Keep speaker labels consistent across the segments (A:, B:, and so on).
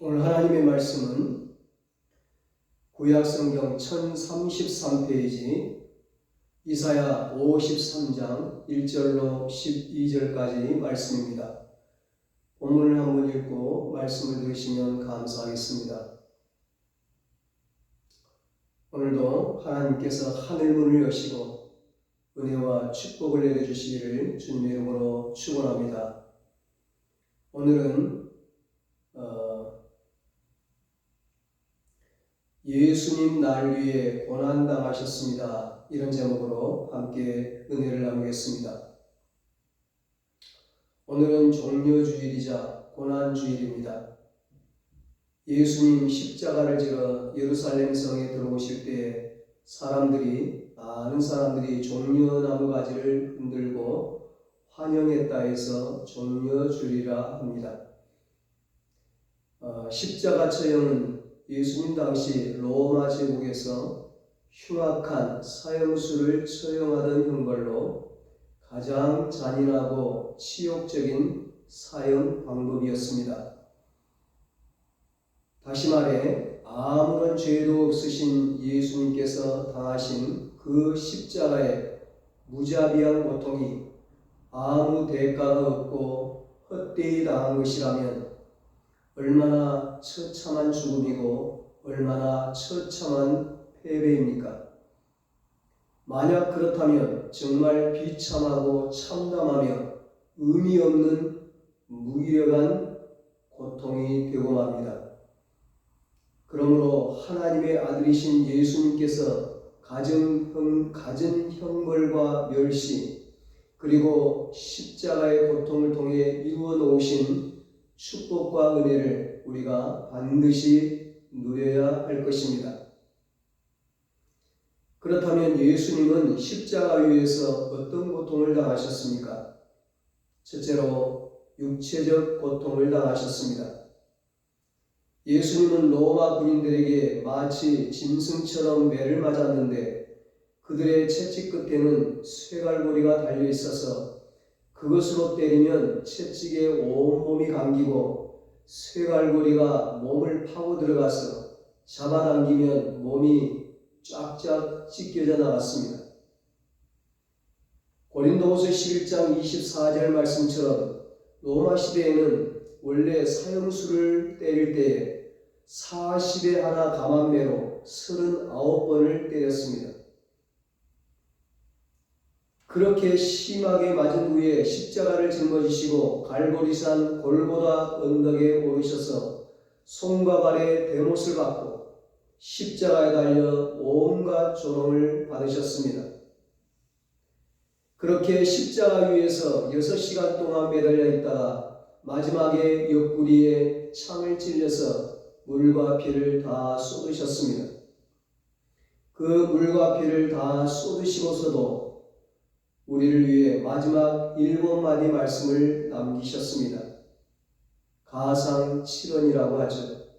A: 오늘 하나님의 말씀은 구약성경 1033페이지 이사야 53장 1절로 12절까지 말씀입니다. 본문을 한번 읽고 말씀을 들으시면 감사하겠습니다. 오늘도 하나님께서 하늘문을 여시고 은혜와 축복을 내려주시기를 주님의 이름으로 축원합니다. 오늘은 예수님 날 위해 고난당하셨습니다. 이런 제목으로 함께 은혜를 나누겠습니다. 오늘은 종려주일이자 고난주일입니다. 예수님 십자가를 지러 예루살렘 성에 들어오실 때에 많은 사람들이 종려나무 가지를 흔들고 환영했다 해서 종려주일이라 합니다. 십자가 처형은 예수님 당시 로마 제국에서 흉악한 사형수를 처형하던 형벌로 가장 잔인하고 치욕적인 사형 방법이었습니다. 다시 말해 아무런 죄도 없으신 예수님께서 당하신 그 십자가의 무자비한 고통이 아무 대가가 없고 헛되이 당한 것이라면 얼마나 처참한 죽음이고 얼마나 처참한 패배입니까? 만약 그렇다면 정말 비참하고 참담하며 의미 없는 무기력한 고통이 되고 맙니다. 그러므로 하나님의 아들이신 예수님께서 가진 형벌과 멸시 그리고 십자가의 고통을 통해 이루어 놓으신 축복과 은혜를 우리가 반드시 누려야 할 것입니다. 그렇다면 예수님은 십자가 위에서 어떤 고통을 당하셨습니까? 첫째로 육체적 고통을 당하셨습니다. 예수님은 로마 군인들에게 마치 짐승처럼 매를 맞았는데 그들의 채찍 끝에는 쇠갈고리가 달려 있어서 그것으로 때리면 채찍에 온몸이 감기고 쇠갈고리가 몸을 파고 들어가서 잡아당기면 몸이 쫙쫙 찢겨져 나갔습니다. 고린도후서 11장 24절 말씀처럼 로마 시대에는 원래 사형수를 때릴 때에 40에 하나 감한매로 39번을 때렸습니다. 그렇게 심하게 맞은 후에 십자가를 짊어지시고 갈보리산 골고다 언덕에 오르셔서 손과 발에 대못을 받고 십자가에 달려 온갖 조롱을 받으셨습니다. 그렇게 십자가 위에서 6시간 동안 매달려 있다가 마지막에 옆구리에 창을 찔려서 물과 피를 다 쏟으셨습니다. 그 물과 피를 다 쏟으시고서도 우리를 위해 마지막 7마디 말씀을 남기셨습니다. 가상 7원이라고 하죠.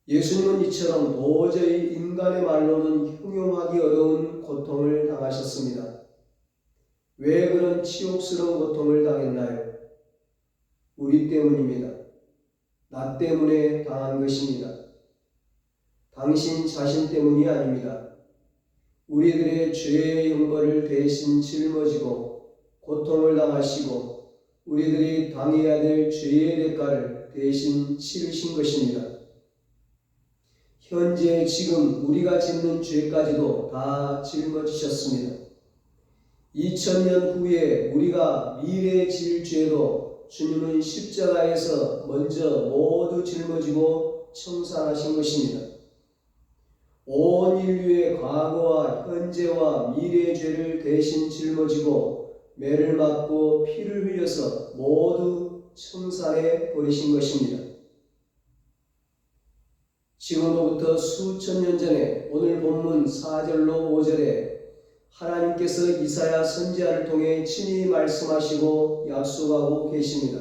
A: 예수님은 이처럼 도저히 인간의 말로는 형용하기 어려운 고통을 당하셨습니다. 왜 그런 치욕스러운 고통을 당했나요? 우리 때문입니다. 나 때문에 당한 것입니다. 당신 자신 때문이 아닙니다. 우리들의 죄의 형벌을 대신 짊어지고 고통을 당하시고 우리들이 당해야 될 죄의 대가를 대신 치르신 것입니다. 현재 지금 우리가 짓는 죄까지도 다 짊어지셨습니다. 2000년 후에 우리가 미래에 질 죄도 주님은 십자가에서 먼저 모두 짊어지고 청산하신 것입니다. 온 인류의 과거와 현재와 미래의 죄를 대신 짊어지고 매를 맞고 피를 흘려서 모두 청산해 버리신 것입니다. 지금으로부터 수천 년 전에 오늘 본문 4절로 5절에 하나님께서 이사야 선지자를 통해 친히 말씀하시고 약속하고 계십니다.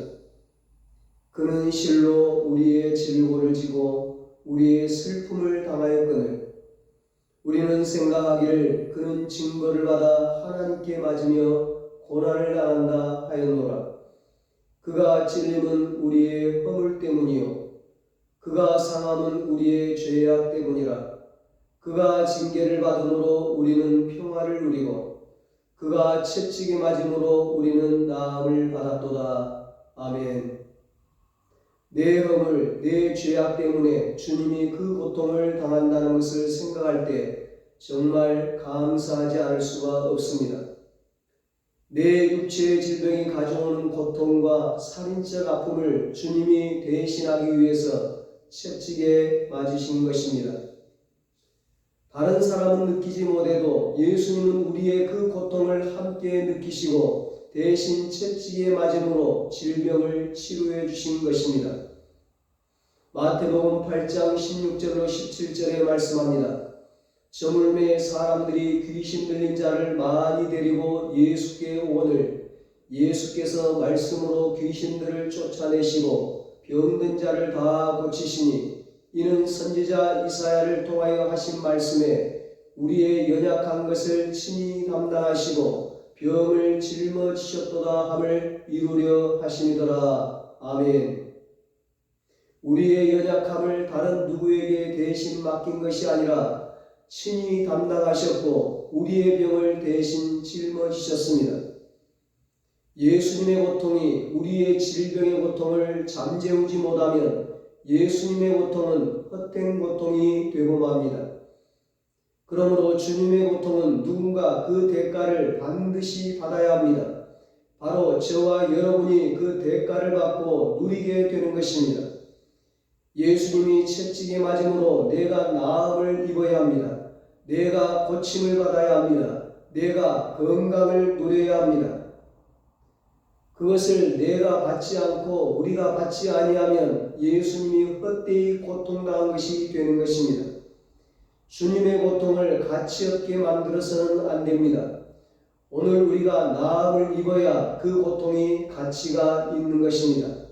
A: 그는 실로 우리의 질고를 지고 우리의 슬픔을 당하였거늘 우리는 생각하기를 그는 징벌을 받아 하나님께 맞으며 고난을 당한다 하였노라. 그가 찔림은 우리의 허물 때문이요 그가 상함은 우리의 죄악 때문이라. 그가 징계를 받음으로 우리는 평화를 누리고 그가 채찍에 맞음으로 우리는 나음을 받았도다. 아멘. 내 허물, 내 죄악 때문에 주님이 그 고통을 당한다는 것을 생각할 때 정말 감사하지 않을 수가 없습니다. 내 육체의 질병이 가져오는 고통과 살인적 아픔을 주님이 대신하기 위해서 채찍에 맞으신 것입니다. 다른 사람은 느끼지 못해도 예수님은 우리의 그 고통을 함께 느끼시고 대신 채찍에 맞음으로 질병을 치료해 주신 것입니다. 마태복음 8장 16절로 17절에 말씀합니다. 저물매 사람들이 귀신 들린 자를 많이 데리고 예수께 오거늘 예수께서 말씀으로 귀신들을 쫓아내시고 병든 자를 다 고치시니 이는 선지자 이사야를 통하여 하신 말씀에 우리의 연약한 것을 친히 담당하시고 병을 짊어지셨도다 함을 이루려 하심이더라. 아멘. 우리의 연약함을 다른 누구에게 대신 맡긴 것이 아니라 친히 담당하셨고 우리의 병을 대신 짊어지셨습니다. 예수님의 고통이 우리의 질병의 고통을 잠재우지 못하면 예수님의 고통은 헛된 고통이 되고 맙니다. 그러므로 주님의 고통은 누군가 그 대가를 반드시 받아야 합니다. 바로 저와 여러분이 그 대가를 받고 누리게 되는 것입니다. 예수님이 채찍에 맞음으로 내가 나음을 입어야 합니다. 내가 고침을 받아야 합니다. 내가 건강을 누려야 합니다. 그것을 내가 받지 않고 우리가 받지 아니하면 예수님이 헛되이 고통당한 것이 되는 것입니다. 주님의 고통을 가치없게 만들어서는 안 됩니다. 오늘 우리가 나음을 입어야 그 고통이 가치가 있는 것입니다.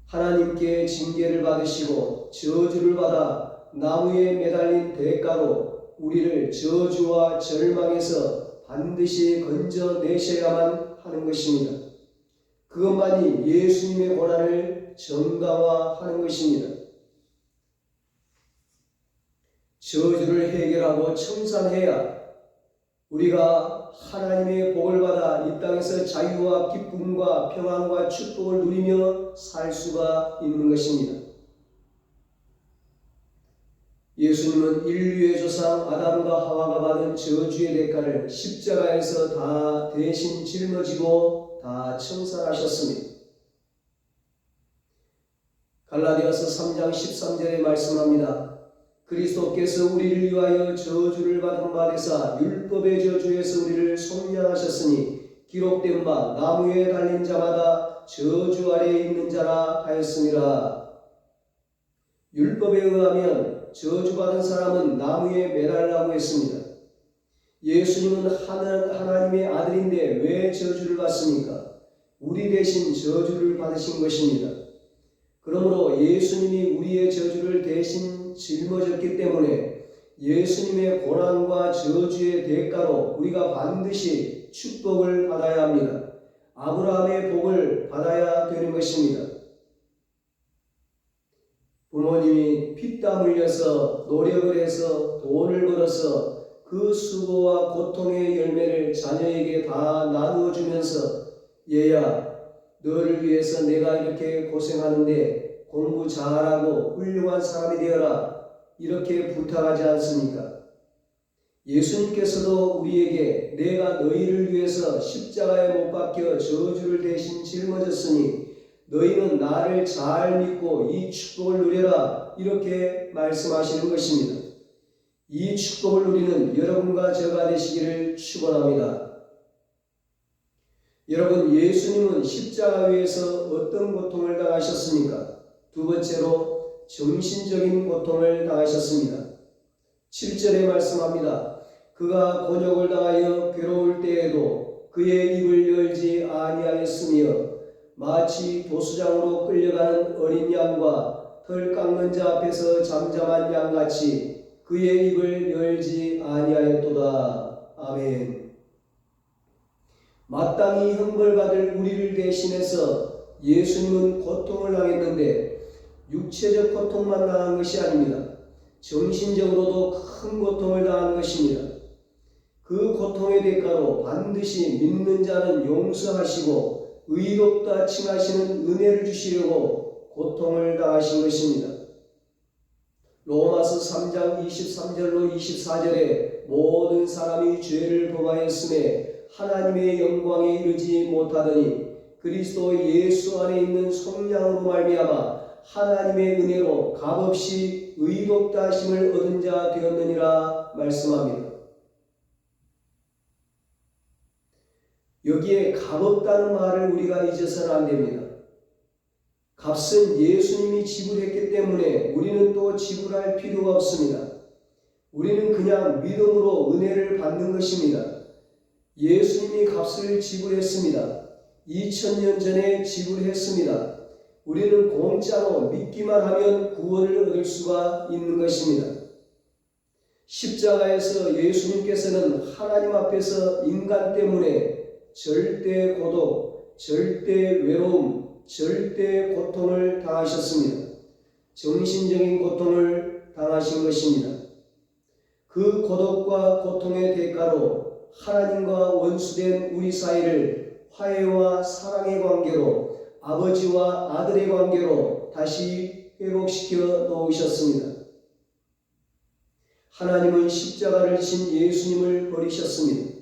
A: 하나님께 징계를 받으시고 저주를 받아 나무에 매달린 대가로 우리를 저주와 절망에서 반드시 건져내셔야만 하는 것입니다. 그것만이 예수님의 고난을 정당화하는 것입니다. 저주를 해결하고 청산해야 우리가 하나님의 복을 받아 이 땅에서 자유와 기쁨과 평안과 축복을 누리며 살 수가 있는 것입니다. 예수님은 인류의 조상 아담과 하와가 받은 저주의 대가를 십자가에서 다 대신 짊어지고 다 청산하셨습니다. 갈라디아서 3장 13절에 말씀합니다. 그리스도께서 우리를 위하여 저주를 받은 바 되사 율법의 저주에서 우리를 속량하셨으니 기록된 바 나무에 달린 자마다 저주 아래에 있는 자라 하였습니다. 율법에 의하면 저주받은 사람은 나무에 매달라고 했습니다. 예수님은 하나님의 아들인데 왜 저주를 받습니까? 우리 대신 저주를 받으신 것입니다. 그러므로 예수님이 우리의 저주를 대신 짊어졌기 때문에 예수님의 고난과 저주의 대가로 우리가 반드시 축복을 받아야 합니다. 아브라함의 복을 받아야 되는 것입니다. 부모님이 피땀 흘려서 노력을 해서 돈을 벌어서 그 수고와 고통의 열매를 자녀에게 다 나누어 주면서 얘야 너를 위해서 내가 이렇게 고생하는데 공부 잘하고 훌륭한 사람이 되어라 이렇게 부탁하지 않습니까? 예수님께서도 우리에게 내가 너희를 위해서 십자가에 못 박혀 저주를 대신 짊어졌으니 너희는 나를 잘 믿고 이 축복을 누려라 이렇게 말씀하시는 것입니다. 이 축복을 누리는 여러분과 저가 되시기를 축원합니다. 여러분, 예수님은 십자가 위에서 어떤 고통을 당하셨습니까? 두 번째로 정신적인 고통을 당하셨습니다. 7절에 말씀합니다. 그가 곤욕을 당하여 괴로울 때에도 그의 입을 열지 아니하였으며 마치 도수장으로 끌려가는 어린 양과 털 깎는 자 앞에서 잠잠한 양같이 그의 입을 열지 아니하였도다. 아멘. 마땅히 형벌받을 우리를 대신해서 예수님은 고통을 당했는데 육체적 고통만 당한 것이 아닙니다. 정신적으로도 큰 고통을 당한 것입니다. 그 고통의 대가로 반드시 믿는 자는 용서하시고 의롭다 칭하시는 은혜를 주시려고 고통을 당하신 것입니다. 로마서 3장 23절로 24절에 모든 사람이 죄를 범하였음에 하나님의 영광에 이르지 못하더니 그리스도 예수 안에 있는 성령으로 말미암아 하나님의 은혜로 값없이 의롭다 하심을 얻은 자 되었느니라 말씀합니다. 여기에 값없다는 말을 우리가 잊어서는 안 됩니다. 값은 예수님이 지불했기 때문에 우리는 또 지불할 필요가 없습니다. 우리는 그냥 믿음으로 은혜를 받는 것입니다. 예수님이 값을 지불했습니다. 2000년 전에 지불했습니다. 우리는 공짜로 믿기만 하면 구원을 얻을 수가 있는 것입니다. 십자가에서 예수님께서는 하나님 앞에서 인간 때문에 절대 고독, 절대 외로움, 절대 고통을 당하셨습니다. 정신적인 고통을 당하신 것입니다. 그 고독과 고통의 대가로 하나님과 원수된 우리 사이를 화해와 사랑의 관계로, 아버지와 아들의 관계로 다시 회복시켜 놓으셨습니다. 하나님은 십자가를 진 예수님을 버리셨습니다.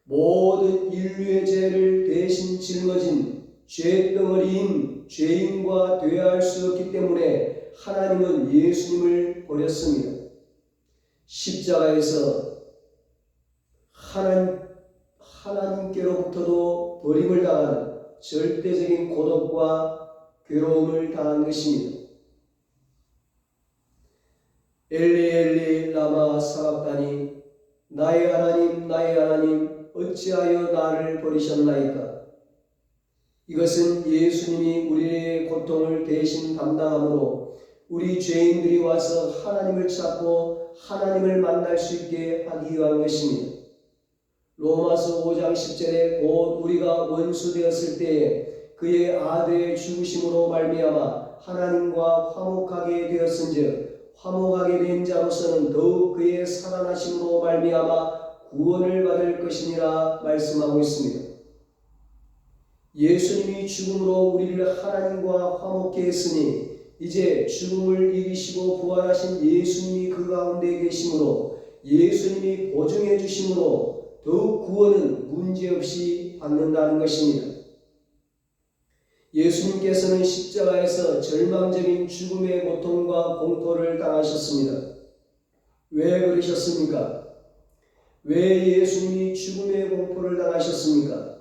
A: 모든 인류의 죄를 대신 짊어진 죄덩어리인 죄인과 되어야 할 수 없기 때문에 하나님은 예수님을 버렸습니다. 십자가에서 하나님께로부터도 버림을 당하는 절대적인 고독과 괴로움을 당한 것입니다. 엘리 엘리 라마 사박다니 나의 하나님 어찌하여 나를 버리셨나이까. 이것은 예수님이 우리의 고통을 대신 담당함으로 우리 죄인들이 와서 하나님을 찾고 하나님을 만날 수 있게 하기 위한 것입니다. 로마서 5장 10절에 곧 우리가 원수 되었을 때에 그의 아들의 죽으심으로 말미암아 하나님과 화목하게 되었은즉 화목하게 된 자로서는 더욱 그의 살아나심으로 말미암아 구원을 받을 것이니라 말씀하고 있습니다. 예수님이 죽음으로 우리를 하나님과 화목케 했으니 이제 죽음을 이기시고 부활하신 예수님이 그 가운데 계심으로 예수님이 보증해 주심으로 더욱 구원은 문제없이 받는다는 것입니다. 예수님께서는 십자가에서 절망적인 죽음의 고통과 공포를 당하셨습니다. 왜 그러셨습니까? 왜 예수님이 죽음의 공포를 당하셨습니까?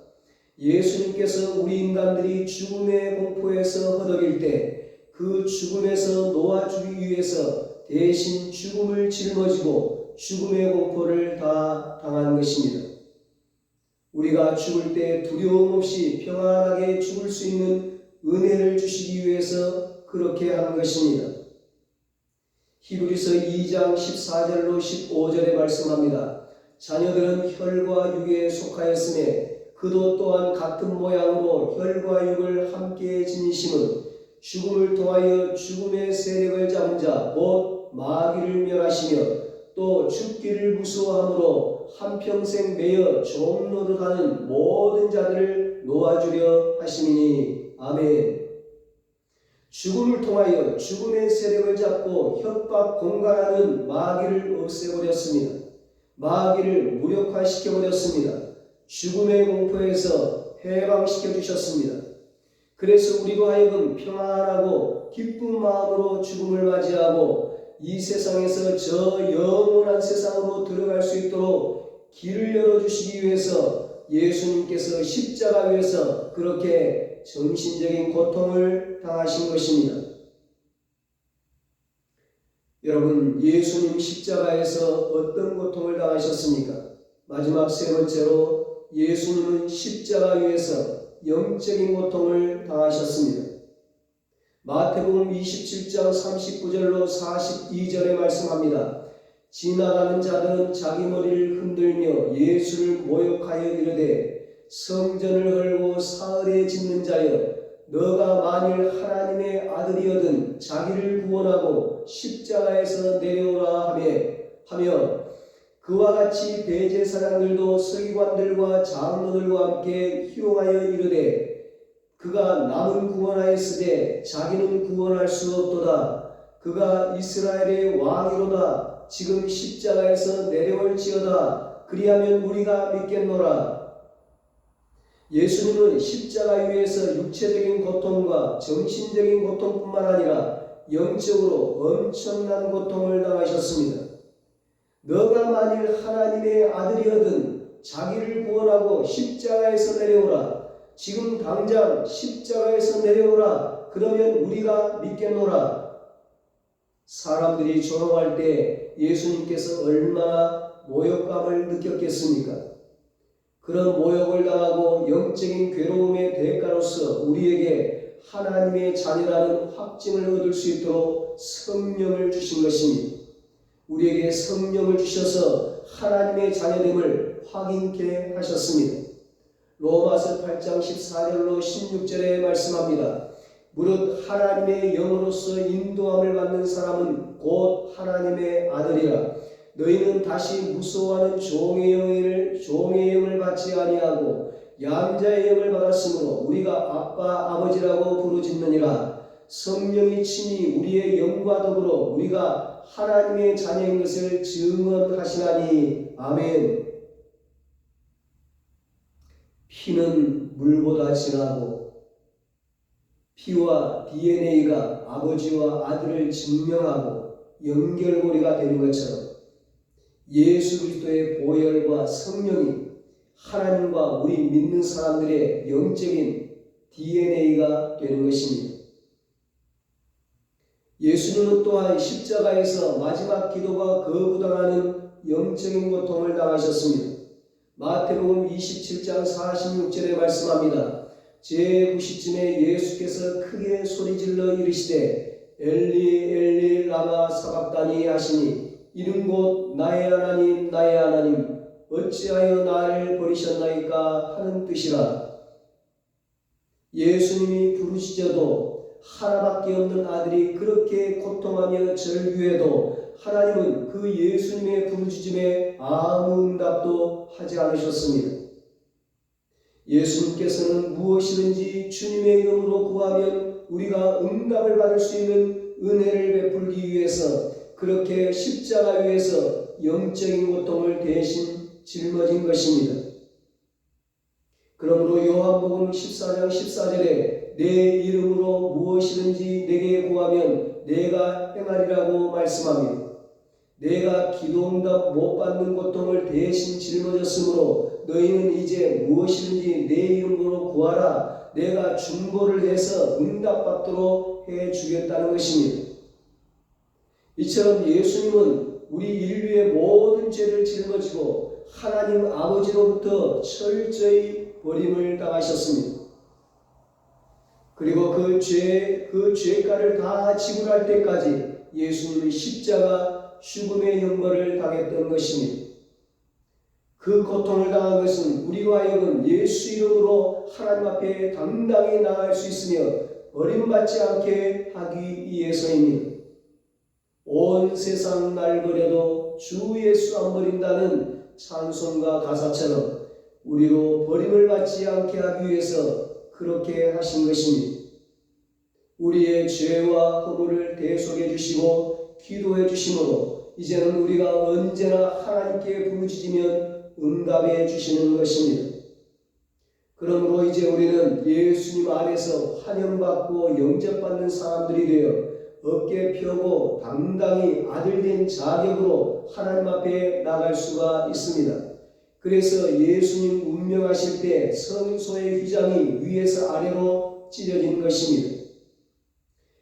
A: 예수님께서 우리 인간들이 죽음의 공포에서 허덕일 때 그 죽음에서 놓아주기 위해서 대신 죽음을 짊어지고 죽음의 공포를 다 당한 것입니다. 우리가 죽을 때 두려움 없이 평안하게 죽을 수 있는 은혜를 주시기 위해서 그렇게 한 것입니다. 히브리서 2장 14절로 15절에 말씀합니다. 자녀들은 혈과 육에 속하였음에 그도 또한 같은 모양으로 혈과 육을 함께 지니심은 죽음을 통하여 죽음의 세력을 잡은 자 곧 마귀를 멸하시며 또 죽기를 무서워함으로 한평생 매여 종노릇하는 모든 자들을 놓아주려 하심이니 아멘. 죽음을 통하여 죽음의 세력을 잡고 협박 공갈하는 마귀를 없애버렸습니다. 마귀를 무력화시켜버렸습니다. 죽음의 공포에서 해방시켜 주셨습니다. 그래서 우리로 하여금 평안하고 기쁜 마음으로 죽음을 맞이하고 이 세상에서 저 영원한 세상으로 들어갈 수 있도록 길을 열어주시기 위해서 예수님께서 십자가 위에서 그렇게 정신적인 고통을 당하신 것입니다. 여러분, 예수님 십자가에서 어떤 고통을 당하셨습니까? 마지막 세 번째로 예수님은 십자가 위에서 영적인 고통을 당하셨습니다. 마태복음 27장 39절로 42절에 말씀합니다. 지나가는 자들은 자기 머리를 흔들며 예수를 모욕하여 이르되 성전을 헐고 사흘에 짓는 자여, 너가 만일 하나님의 아들이거든 자기를 구원하고 십자가에서 내려오라 하며 그와 같이 대제사장들도 서기관들과 장로들과 함께 희롱하여 이르되 그가 남은 구원하였으되 자기는 구원할 수 없도다. 그가 이스라엘의 왕이로다. 지금 십자가에서 내려올지어다. 그리하면 우리가 믿겠노라. 예수님은 십자가 위에서 육체적인 고통과 정신적인 고통뿐만 아니라 영적으로 엄청난 고통을 당하셨습니다. 너가 만일 하나님의 아들이거든 자기를 구원하고 십자가에서 내려오라. 지금 당장 십자가에서 내려오라. 그러면 우리가 믿겠노라. 사람들이 조롱할 때 예수님께서 얼마나 모욕감을 느꼈겠습니까? 그런 모욕을 당하고 영적인 괴로움의 대가로서 우리에게 하나님의 자녀라는 확증을 얻을 수 있도록 성령을 주신 것입니다. 우리에게 성령을 주셔서 하나님의 자녀됨을 확인케 하셨습니다. 로마서 8장 14절로 16절에 말씀합니다. 무릇 하나님의 영으로서 인도함을 받는 사람은 곧 하나님의 아들이라. 너희는 다시 무서워하는 종의 영을 받지 아니하고 양자의 영을 받았으므로 우리가 아빠 아버지라고 부르짖느니라. 성령이 친히 우리의 영과 더불어 우리가 하나님의 자녀인 것을 증언하시나니. 아멘. 피는 물보다 진하고 피와 DNA가 아버지와 아들을 증명하고 연결고리가 되는 것처럼 예수 그리스도의 보혈과 성령이 하나님과 우리 믿는 사람들의 영적인 DNA가 되는 것입니다. 예수님은 또한 십자가에서 마지막 기도가 거부당하는 영적인 고통을 당하셨습니다. 마태복음 27장 46절에 말씀합니다. 제9시쯤에 예수께서 크게 소리질러 이르시되 엘리 엘리 라마 사박다니 하시니 이는 곧 나의 하나님 나의 하나님 어찌하여 나를 버리셨나이까 하는 뜻이라. 예수님이 부르시져도 하나밖에 없는 아들이 그렇게 고통하며 절규해도 하나님은 그 예수님의 부르짖음에 아무 응답도 하지 않으셨습니다. 예수님께서는 무엇이든지 주님의 이름으로 구하면 우리가 응답을 받을 수 있는 은혜를 베풀기 위해서 그렇게 십자가 위에서 영적인 고통을 대신 짊어진 것입니다. 그러므로 요한복음 14장 14절에 내 이름으로 무엇이든지 내게 구하면 내가 행하리라고 말씀합니다. 내가 기도응답 못 받는 고통을 대신 짊어졌으므로 너희는 이제 무엇이든지 내 이름으로 구하라. 내가 중보를 해서 응답받도록 해주겠다는 것입니다. 이처럼 예수님은 우리 인류의 모든 죄를 짊어지고 하나님 아버지로부터 철저히 버림을 당하셨습니다. 그리고 그 죄가를 다 지불할 때까지 예수님이 십자가 죽음의 형벌을 당했던 것입니다. 그 고통을 당한 것은 우리와 하여금 예수 이름으로 하나님 앞에 당당히 나아갈 수 있으며 버림받지 않게 하기 위해서입니다. 온 세상 날 버려도 주 예수 안 버린다는 찬송가 가사처럼 우리로 버림을 받지 않게 하기 위해서 그렇게 하신 것입니다. 우리의 죄와 허물을 대속해 주시고 기도해 주심으로 이제는 우리가 언제나 하나님께 부르짖으면 응답해 주시는 것입니다. 그러므로 이제 우리는 예수님 안에서 환영받고 영접받는 사람들이 되어 어깨 펴고 당당히 아들된 자격으로 하나님 앞에 나갈 수가 있습니다. 그래서 예수님 운명하실 때 성소의 휘장이 위에서 아래로 찢어진 것입니다.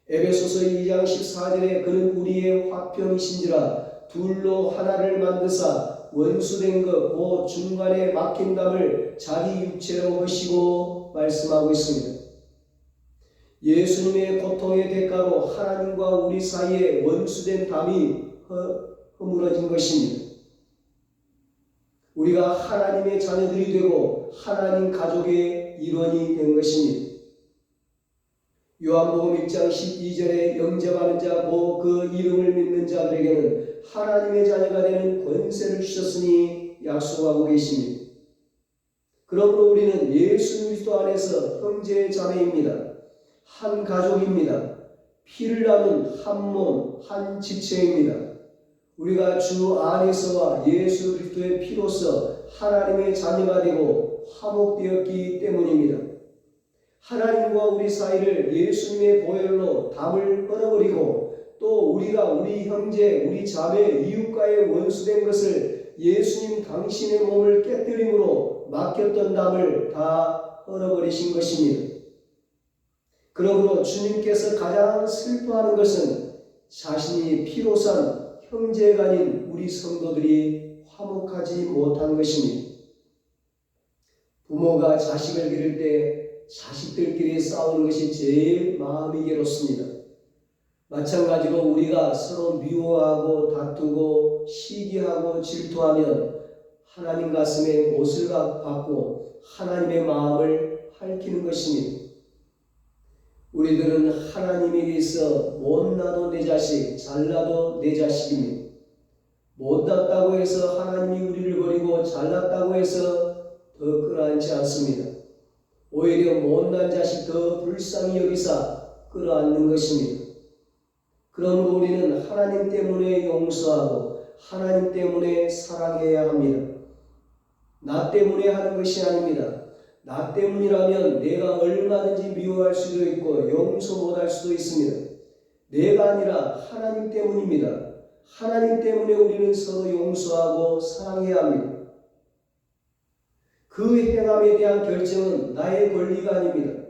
A: 에베소서 2장 14절에 그는 우리의 화평이신지라 둘로 하나를 만드사 원수된 것 그 중간에 막힌 담을 자기 육체로 하시고 말씀하고 있습니다. 예수님의 고통의 대가로 하나님과 우리 사이에 원수된 담이 허물어진 것입니다. 우리가 하나님의 자녀들이 되고 하나님 가족의 일원이 된 것입니다. 요한복음 1장 12절에 영접하는 자 곧 그 이름을 믿는 자들에게는 하나님의 자녀가 되는 권세를 주셨으니 약속하고 계십니다. 그러므로 우리는 예수 그리스도 안에서 형제 자매입니다. 한 가족입니다. 피를 나눈 한 몸, 한 지체입니다. 우리가 주 안에서와 예수 그리스도의 피로서 하나님의 자녀가 되고 화목되었기 때문입니다. 하나님과 우리 사이를 예수님의 보혈로 담을 끊어버리고 또 우리가 우리 형제, 우리 자매, 이웃과의 원수된 것을 예수님 당신의 몸을 깨뜨림으로 막혔던 담을 다 끊어버리신 것입니다. 그러므로 주님께서 가장 슬퍼하는 것은 자신이 피로 산 형제가 아닌 우리 성도들이 화목하지 못한 것입니다. 부모가 자식을 기를 때 자식들끼리 싸우는 것이 제일 마음이 괴롭습니다. 마찬가지로 우리가 서로 미워하고 다투고 시기하고 질투하면 하나님 가슴에 못을 박고 하나님의 마음을 핥히는 것입니다. 우리들은 하나님에게 있어 못나도 내 자식, 잘나도 내 자식입니다. 못났다고 해서 하나님이 우리를 버리고 잘났다고 해서 더 끌어안지 않습니다. 오히려 못난 자식 더 불쌍히 여기사 끌어안는 것입니다. 그러므로 우리는 하나님 때문에 용서하고 하나님 때문에 사랑해야 합니다. 나 때문에 하는 것이 아닙니다. 나 때문이라면 내가 얼마든지 미워할 수도 있고 용서 못할 수도 있습니다. 내가 아니라 하나님 때문입니다. 하나님 때문에 우리는 서로 용서하고 사랑해야 합니다. 그 행함에 대한 결정은 나의 권리가 아닙니다.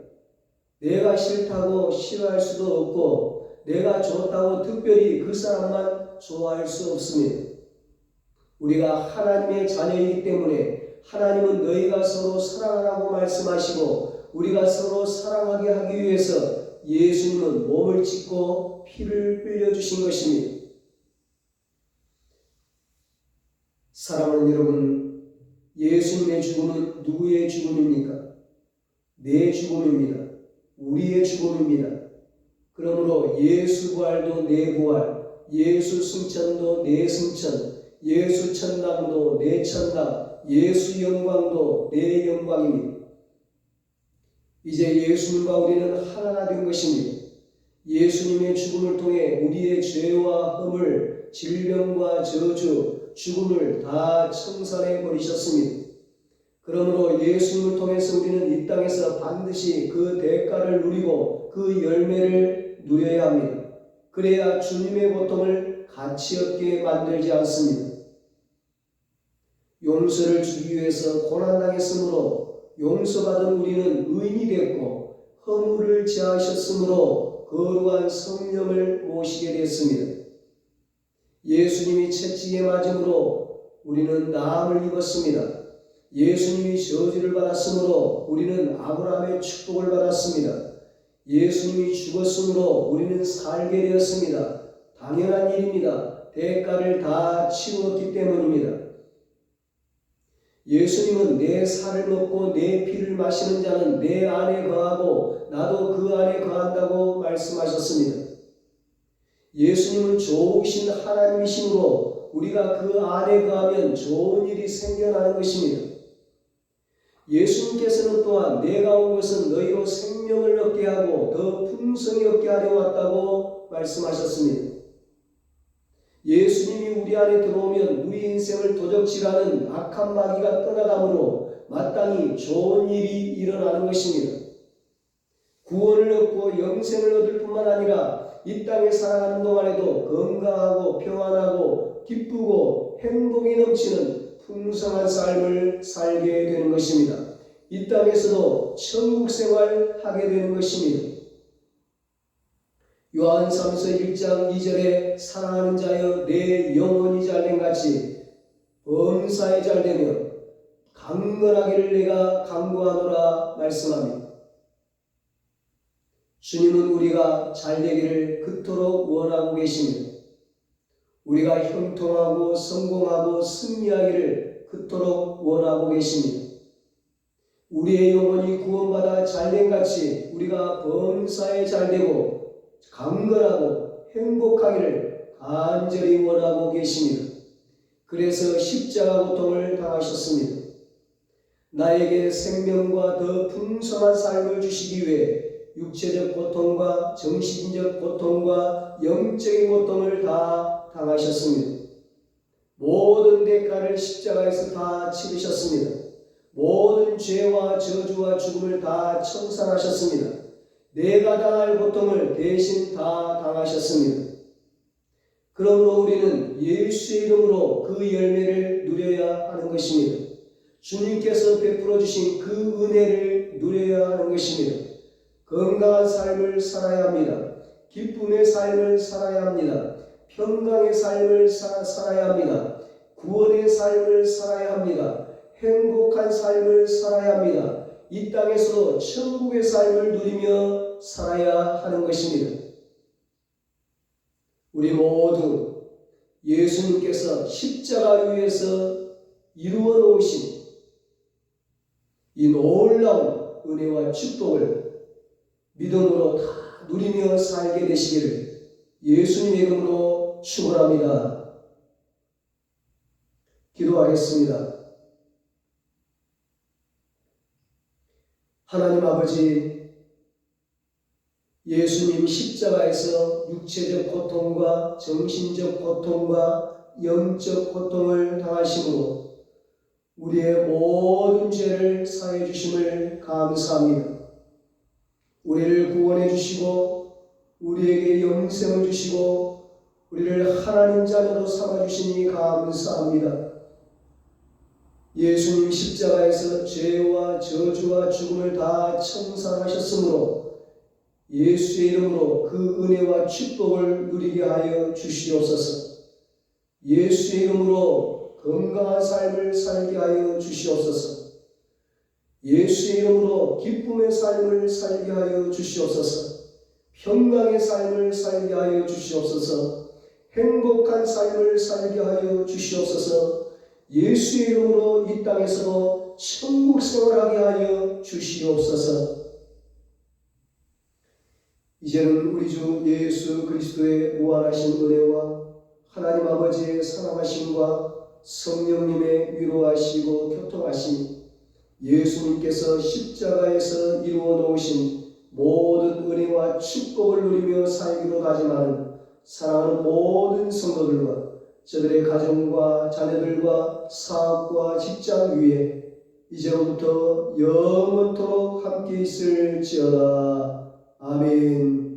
A: 내가 싫다고 싫어할 수도 없고 내가 좋다고 특별히 그 사람만 좋아할 수 없습니다. 우리가 하나님의 자녀이기 때문에 하나님은 너희가 서로 사랑하라고 말씀하시고 우리가 서로 사랑하게 하기 위해서 예수님은 몸을 찢고 피를 흘려주신 것입니다. 사랑하는 여러분, 예수님의 죽음은 누구의 죽음입니까? 내 죽음입니다. 우리의 죽음입니다. 그러므로 예수 부활도 내 부활, 예수 승천도 내 승천, 예수 천당도 내 천당, 예수 영광도 내 영광입니다. 이제 예수님과 우리는 하나가 된 것입니다. 예수님의 죽음을 통해 우리의 죄와 허물, 질병과 저주, 죽음을 다 청산해 버리셨습니다. 그러므로 예수님을 통해서 우리는 이 땅에서 반드시 그 대가를 누리고 그 열매를 누려야 합니다. 그래야 주님의 고통을 가치 없게 만들지 않습니다. 용서를 주기 위해서 고난당했으므로 용서받은 우리는 의인이 됐고 허물을 제하셨으므로 거룩한 성령을 모시게 됐습니다. 예수님이 채찍에 맞음으로 우리는 나음을 입었습니다. 예수님이 저주를 받았으므로 우리는 아브라함의 축복을 받았습니다. 예수님이 죽었으므로 우리는 살게 되었습니다. 당연한 일입니다. 대가를 다 치루었기 때문입니다. 예수님은 내 살을 먹고 내 피를 마시는 자는 내 안에 거하고 나도 그 안에 거한다고 말씀하셨습니다. 예수님은 좋으신 하나님이시므로 우리가 그 안에 거하면 좋은 일이 생겨나는 것입니다. 예수님께서는 또한 내가 온 것은 너희로 생명을 얻게 하고 더 풍성히 얻게 하려 왔다고 말씀하셨습니다. 예수님이 우리 안에 들어오면 우리 인생을 도적질하는 악한 마귀가 떠나가므로 마땅히 좋은 일이 일어나는 것입니다. 구원을 얻고 영생을 얻을 뿐만 아니라 이 땅에 살아가는 동안에도 건강하고 평안하고 기쁘고 행복이 넘치는 풍성한 삶을 살게 되는 것입니다. 이 땅에서도 천국 생활하게 되는 것입니다. 요한 3서 1장 2절에 사랑하는 자여 내 영혼이 잘된 같이 범사에 잘되며 강건하기를 내가 간구하노라 말씀합니다. 주님은 우리가 잘되기를 그토록 원하고 계십니다. 우리가 형통하고 성공하고 승리하기를 그토록 원하고 계십니다. 우리의 영혼이 구원받아 잘된같이 우리가 범사에 잘되고 강건하고 행복하기를 간절히 원하고 계십니다. 그래서 십자가 고통을 당하셨습니다. 나에게 생명과 더 풍성한 삶을 주시기 위해 육체적 고통과 정신적 고통과 영적인 고통을 다 당하셨습니다. 모든 대가를 십자가에서 다 치르셨습니다. 모든 죄와 저주와 죽음을 다 청산하셨습니다. 내가 당할 고통을 대신 다 당하셨습니다. 그러므로 우리는 예수의 이름으로 그 열매를 누려야 하는 것입니다. 주님께서 베풀어 주신 그 은혜를 누려야 하는 것입니다. 건강한 삶을 살아야 합니다. 기쁨의 삶을 살아야 합니다. 평강의 삶을 살아야 합니다. 구원의 삶을 살아야 합니다. 행복한 삶을 살아야 합니다. 이 땅에서도 천국의 삶을 누리며 살아야 하는 것입니다. 우리 모두 예수님께서 십자가 위에서 이루어 놓으신 이 놀라운 은혜와 축복을 믿음으로 다 누리며 살게 되시기를 예수님의 이름으로 축원합니다. 기도하겠습니다. 하나님 아버지, 예수님 십자가에서 육체적 고통과 정신적 고통과 영적 고통을 당하심으로 우리의 모든 죄를 사해 주심을 감사합니다. 우리를 구원해 주시고 우리에게 영생을 주시고 우리를 하나님 자녀로 삼아 주시니 감사합니다. 예수님 십자가에서 죄와 저주와 죽음을 다 청산하셨으므로 예수의 이름으로 그 은혜와 축복을 누리게 하여 주시옵소서. 예수의 이름으로 건강한 삶을 살게 하여 주시옵소서. 예수의 이름으로 기쁨의 삶을 살게 하여 주시옵소서. 평강의 삶을 살게 하여 주시옵소서. 행복한 삶을 살게 하여 주시옵소서. 예수의 이름으로 이 땅에서도 천국 생활하게 하여 주시옵소서. 이제는 우리 주 예수 그리스도의 무한하신 은혜와 하나님 아버지의 사랑하심과 성령님의 위로하시고 교통하심이 예수님께서 십자가에서 이루어 놓으신 모든 은혜와 축복을 누리며 살기로 다짐하는 사랑하는 모든 성도들과 저들의 가정과 자녀들과 사업과 직장 위에 이제로부터 영원토록 함께 있을지어다. 아멘.